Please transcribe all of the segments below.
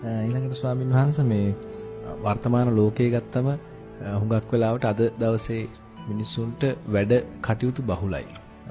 ඊළඟට ස්වාමින් වහන්සේ මේ වර්තමාන ලෝකයේ ගත්තම හුඟක් වෙලාවට අද දවසේ මිනිසුන්ට වැඩ කටයුතු බහුලයි.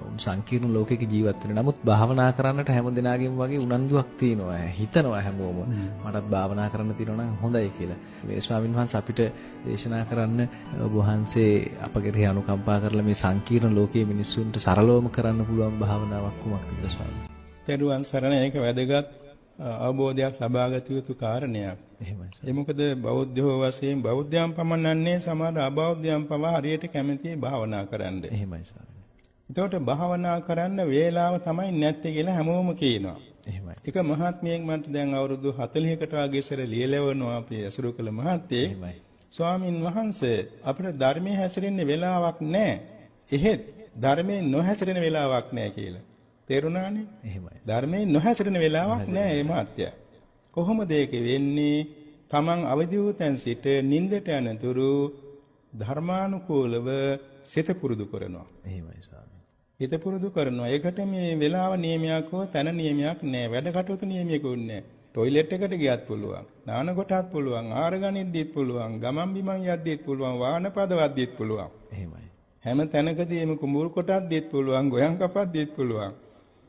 උන් සංකීර්ණ ලෝකයක ජීවත් වෙන. නමුත් භාවනා කරන්නට හැම දිනාගෙම වගේ උනන්දුවක් තියෙනවා. හිතනවා හැමෝම මටත් භාවනා කරන්න තියෙනවා නම් හොඳයි කියලා. මේ ස්වාමින් වහන්සේ අපිට දේශනා කරන්න ඔබ වහන්සේ අප කෙරෙහි අනුකම්පා කරලා මේ සංකීර්ණ ලෝකයේ මිනිසුන්ට සරලවම කරන්න පුළුවන් භාවනාවක් කුමක්ද ස්වාමීන්? තෙරුවන් සරණ ඒක වැදගත් අවබෝධයක් ලබාගත යුතු කාරණයක්. එහෙමයි. ඒ මොකද බෞද්ධයෝ වශයෙන් බෞද්ධයන් පමණන්නේ සමහර අබෞද්ධයන් පවා හරියට කැමතියි භාවනා කරන්න. එහෙමයි ස්වාමීන්. එතකොට භාවනා කරන්න වේලාව තමයි නැත්තේ කියලා හැමෝම කියනවා. එහෙමයි. එක මහත්මියෙක් මට දැන් අවුරුදු 40කට වගේ ඉස්සර ලියලවනවා අපි අසුරු කළ මහත්තයෙක්. එහෙමයි. ස්වාමින් වහන්සේ අපිට ධර්මයේ හැසිරෙන්න වෙලාවක් නැහැ. එහෙත් ධර්මයේ නොහැසිරෙන වෙලාවක් නැහැ කියලා. තේරුණානේ? එහෙමයි. ධර්මයේ නොහැසිරෙන වෙලාවක් නැහැ මේ මහත්තයා. කොහොමද ඒක වෙන්නේ? Taman අවදි වූ තැන් සිට නිින්දට යනතුරු ධර්මානුකූලව සිත පුරුදු කරනවා. එහෙමයි ස්වාමී. හිත පුරුදු කරනවා. ඒකට මේ වෙලාව නියමයක් හෝ තන නියමයක් නැහැ. වැඩ කටයුතු නියමයකුත් නැහැ. টয়ලට් එකට ගියත් පුළුවන්. නාන කොටත් පුළුවන්. ආහාර ගනිද්දිත් පුළුවන්. ගමන් බිමන් යද්දිත් පුළුවන්. වාහන පදවද්දිත් පුළුවන්. එහෙමයි. හැම තැනකදීම කුඹුරු කොටද්දිත් පුළුවන්. ගොයන් කපද්දිත් පුළුවන්.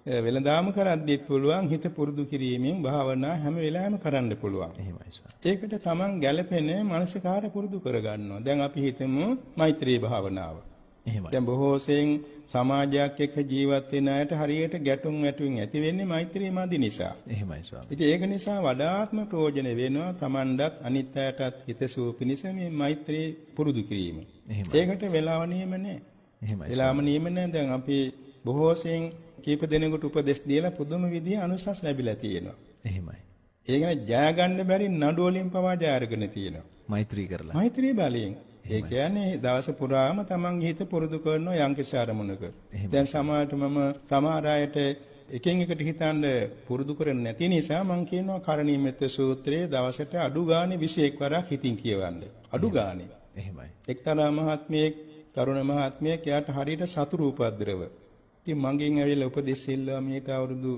වෙළඳාම කරද්දිත් පුළුවන්. හිත පුරුදු කිරීමෙන් භාවනා හැම වෙලාවෙම කරන්න පුළුවන්. එහෙමයි ස්වාමී. ඒකට තමන් ගැළපෙන මානසිකාර පුරුදු කරගන්නවා. දැන් අපි හිතමු මෛත්‍රී භාවනාව. එහෙමයි. දැන් බොහෝ සෙයින් සමාජයක් එක්ක ජීවත් වෙන අයට හරියට ගැටුම් වැටුම් ඇති වෙන්නේ මෛත්‍රී මදි නිසා. එහෙමයි ස්වාමී. ඉතින් ඒක නිසා වඩාත්ම ප්‍රයෝජන වෙනවා තමන්ටත් අනිත් අයටත් හිතසුව පිණිස මේ මෛත්‍රී පුරුදු කිරීම. එහෙමයි. ඒකට වෙලාව නියම නැහැ. එහෙමයි. වෙලාව නියම නැහැ. දැන් අපි බොහෝ සෙයින් කීප දෙනෙකුට උපදෙස් දීලා පුදුම විදිහේ අනුසස් ලැබිලා තියෙනවා. එහෙමයි. ඒ කියන්නේ ජය ගන්න බැරි නඩු වලින් පවා ජය අරගෙන තියෙනවා. මෛත්‍රී කරලා. මෛත්‍රී බලයෙන්. ඒ කියන්නේ දවස පුරාම තමන්ගේ හිත පුරුදු කරන යම්කිසි අරමුණක. දැන් සමහර අයට එකින් එකට හිතන්න පුරුදු කරන්නේ නැති නිසා මම කියනවා කරණීයමෙත්ත සූත්‍රයේ දවසට අඩු ගානේ 21 වරක් හිතින් කියවන්න. අඩු ගානේ. එහෙමයි. එක්තරා මහත්මියෙක් තරුණ මහත්මියෙක් එයාට හරියට සතුරු උපද්‍රව. ඉතින් මගෙන් ඇවිල්ලා උපදෙස් ඉල්ලුවා මේට අවුරුදු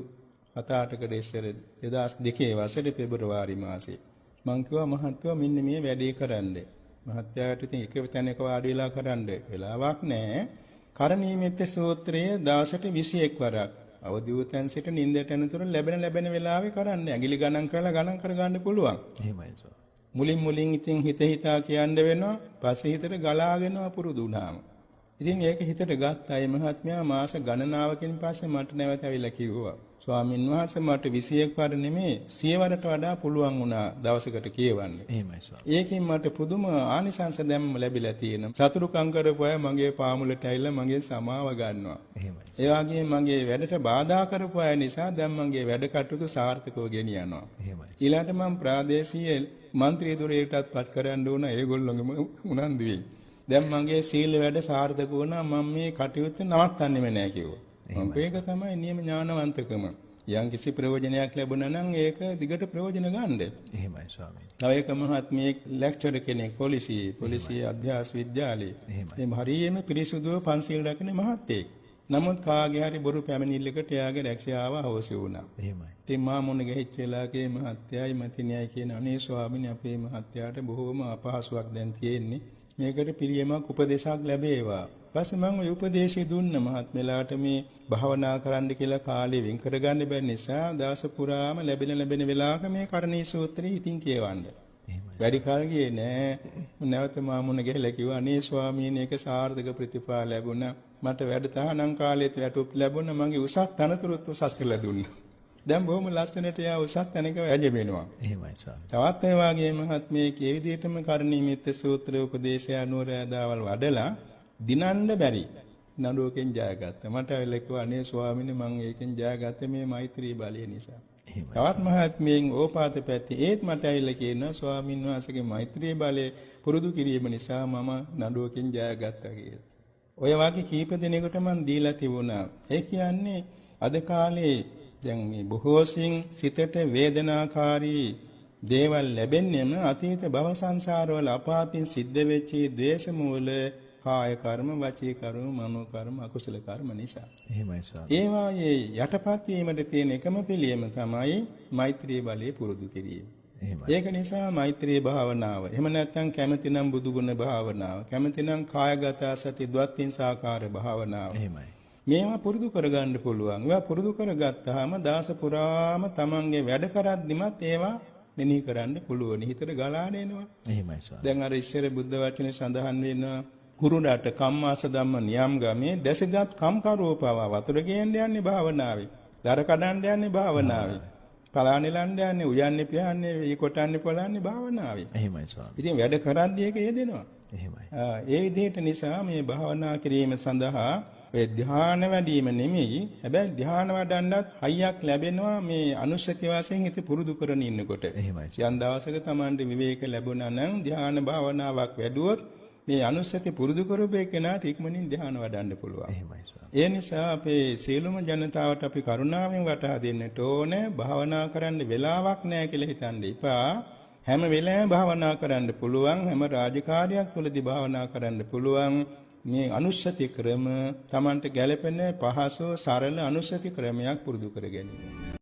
7-8කට ඉස්සර 2002 වසරේ පෙබරවාරි මාසේ. මං කිව්වා මහත්තයා මෙන්න මේ වැඩේ කරන්න. මහත්තයාට ඉතින් එක තැනක වාඩි වෙලා කරන්න වෙලාවක් නැහැ. කරණීයමෙත්ත සූත්‍රයේ දවසට 21 වරක් අවදි වූ තැන් සිට නිින්දට යනතුරු ලැබෙන වෙලාවේ කරන්න. ඇඟිලි ගණන් කරලා ගණන් කරගන්න පුළුවන්. එහෙමයි සර්. මුලින් ඉතින් හිතා කියන්න වෙනවා. පස්සේ හිතට ගලාගෙනවා පුරුදු වුණාම. ඉතින් ඒක හිතට ගත්තා. ඒ මහත්මයා මාස ගණනාවකින් පස්සේ මට නැවත ඇවිල්ලා කිව්වා. ස්වාමීන් වහන්සේ මට 21 වර නෙමෙයි 100 වරට වඩා පුළුවන් වුණා දවසකට කියවන්න. එහෙමයි ස්වාමී. ඒකෙන් මට පුදුම ආනිසංස දැම්ම ලැබිලා තියෙනවා. සතුරුකම් කරපු අය මගේ පාමුලට ඇවිල්ලා මගේ සමාව ගන්නවා. එහෙමයි. ඒ වගේම මගේ වැඩට බාධා කරපු අය නිසා දැන් මගේ වැඩ කටයුතු සාර්ථකව ගෙනියනවා. එහෙමයි. ඊළඟට මම ප්‍රාදේශීය മന്ത്രി ධුරයටත් පත් කරන්න ඕන ඒගොල්ලෝගෙම උනන්දු වෙයි. දැන් මගේ සීල වැඩ සාර්ථක වුණා මම මේ කටයුත්ත නවත්තන්නෙම නෑ කිව්වා. මේක තමයි නියම ඥානවන්තකම. යම් කිසි ප්‍රයෝජනයක් ලැබුණා නම් ඒක දිගට ප්‍රයෝජන ගන්න. එහෙමයි ස්වාමීනි. තව එක මහත්මියෙක් ලෙක්චර් කෙනෙක් පොලිසිය අභ්‍යාස විද්‍යාලයේ. මේ හරියම පිරිසුදුව පන්සිල් රකින්න මහත්තයෙක්. නමුත් කාගේ හරි බොරු පැමිණිල්ලකට එයාගේ රැකියාව අවශ්‍ය වුණා. එහෙමයි. ඉතින් මා මොන ගෙහිච්ච වෙලාවකේ මහත්තයයි මතිනියයි කියන අනේ ස්වාමීනි අපේ මහත්තයාට බොහෝම අපහසුයක් දැන් තියෙන්නේ. මේකට පිළියමක් උපදේශයක් ලැබේවා. ඊපස්සේ මම ওই උපදේශය දුන්න මහත්මලාට මේ භාවනා කරන්න කියලා කාලෙ වෙන් කරගන්න බැරි නිසා දවස පුරාම ලැබෙන වෙලාවක මේ කරණී සූත්‍රය ඉතින් කියවන්න. වැඩි කාල ගියේ නෑ. නැවත මාමුණ ගහලා කිව්වා අනේ ස්වාමීනි ඒක සාර්ථක ප්‍රතිඵල ලැබුණා. මට වැඩ තහනම් කාලෙත් වැටුප් ලැබුණා. මගේ උසස් තනතුරුත් උසස් කරලා දුන්නා. දැන් බොහොම ලස්සනට යා උසස් තැනක වැජඹෙනවා. එහෙමයි ස්වාමී. තවත් ඒ වගේ මහත්මයෙක් ඒ විදිහටම කරණීයමෙත්ත සූත්‍ර උපදේශය අනුර දාවල් වඩලා දිනන්න බැරි නඩුවකින් ජයගත්තා. මට ඇවිල්ලා කිව්වා අනේ ස්වාමීනි මම ඒකෙන් ජයගත්තේ මේ මෛත්‍රී බලය නිසා. තවත් මහත්මයෙන් ඕපාත පැත්තේ ඒත් මට ඇවිල්ලා කියනවා ස්වාමීන් වහන්සේගේ මෛත්‍රී බලය පුරුදු කිරීම නිසා මම නඩුවකින් ජයගත්තා කියලා. ඔය වගේ කීප දෙනෙකුට මම දීලා තිබුණා. ඒ කියන්නේ අද කාලේ දැන් මේ බොහෝසින් සිතට වේදනාකාරී දේවල් ලැබෙන්නේම අතීත භව සංසාරවල අපාතින් සිද්ධ වෙච්ච ද්වේෂ මූල කාය කර්ම, වචී කර්ම, මනෝ කර්ම, අකුසල කර්ම නිසා. එහෙමයි ස්වාමී. ඒ වායේ යටපත් වීමට තියෙන එකම පිළියම තමයි මෛත්‍රී බලය පුරුදු කිරීම. එහෙමයි. ඒක නිසා මෛත්‍රී භාවනාව. එහෙම නැත්නම් කැමැතිනම් බුදුගුණ භාවනාව. කැමැතිනම් කායගත සති ද්වත්තිංසාකාර භාවනාව. එහෙමයි. මේවා පුරුදු කරගන්න පුළුවන්. ඒවා පුරුදු කරගත්තාම දාස පුරාම තමන්ගේ වැඩ කරද්දිමත් ඒවා මෙනෙහි කරන්න පුළුවන්. හිතට ගලාගෙන එනවා. එහෙමයි ස්වාමී. දැන් අර ඉස්සර බුද්ධ වචනේ සඳහන් වෙනවා කුරුණාට කම්මාස ධම්ම නියම් ගමේ දැසගත් කම්කරෝපව වතුර ගේන්න යන්නේ භාවනාවේ. දර කඩන්න යන්නේ භාවනාවේ. පලානෙලන්න යන්නේ උයන්නේ පියන්නේ ඊ කොටන්නේ පොලන්නේ භාවනාවේ. එහෙමයි ස්වාමී. ඉතින් වැඩ කරද්දී ඒක යෙදෙනවා. එහෙමයි. ඒ විදිහට නිසා මේ භාවනා කිරීම සඳහා ඒ ධ්‍යාන වැඩිම නෙමෙයි. හැබැයි ධ්‍යාන වඩන්නත් හයියක් ලැබෙනවා මේ අනුශක්ති වශයෙන් හිත පුරුදු කරගෙන ඉන්නකොට. එහෙමයි. යම් දවසක Tamande විවේක ලැබුණා නම් ධ්‍යාන භාවනාවක් වැඩුවොත් මේ අනුශක්ති පුරුදු කරපේ කෙනාට ඉක්මනින් ධ්‍යාන වඩන්න පුළුවන්. එහෙමයි ස්වාමී. ඒ නිසා අපේ සියලුම ජනතාවට අපි කරුණාවෙන් වටහා දෙන්නට ඕනේ භාවනා කරන්න වෙලාවක් නැහැ කියලා හිතන්න එපා. හැම වෙලාවෙම භාවනා කරන්න පුළුවන්. හැම රාජකාරියක් තුළදී භාවනා කරන්න පුළුවන්. මේ අනුස්සති ක්‍රම Tamanට ගැළපෙන පහසු සරල අනුස්සති ක්‍රමයක් පුරුදු කර ගැනීම.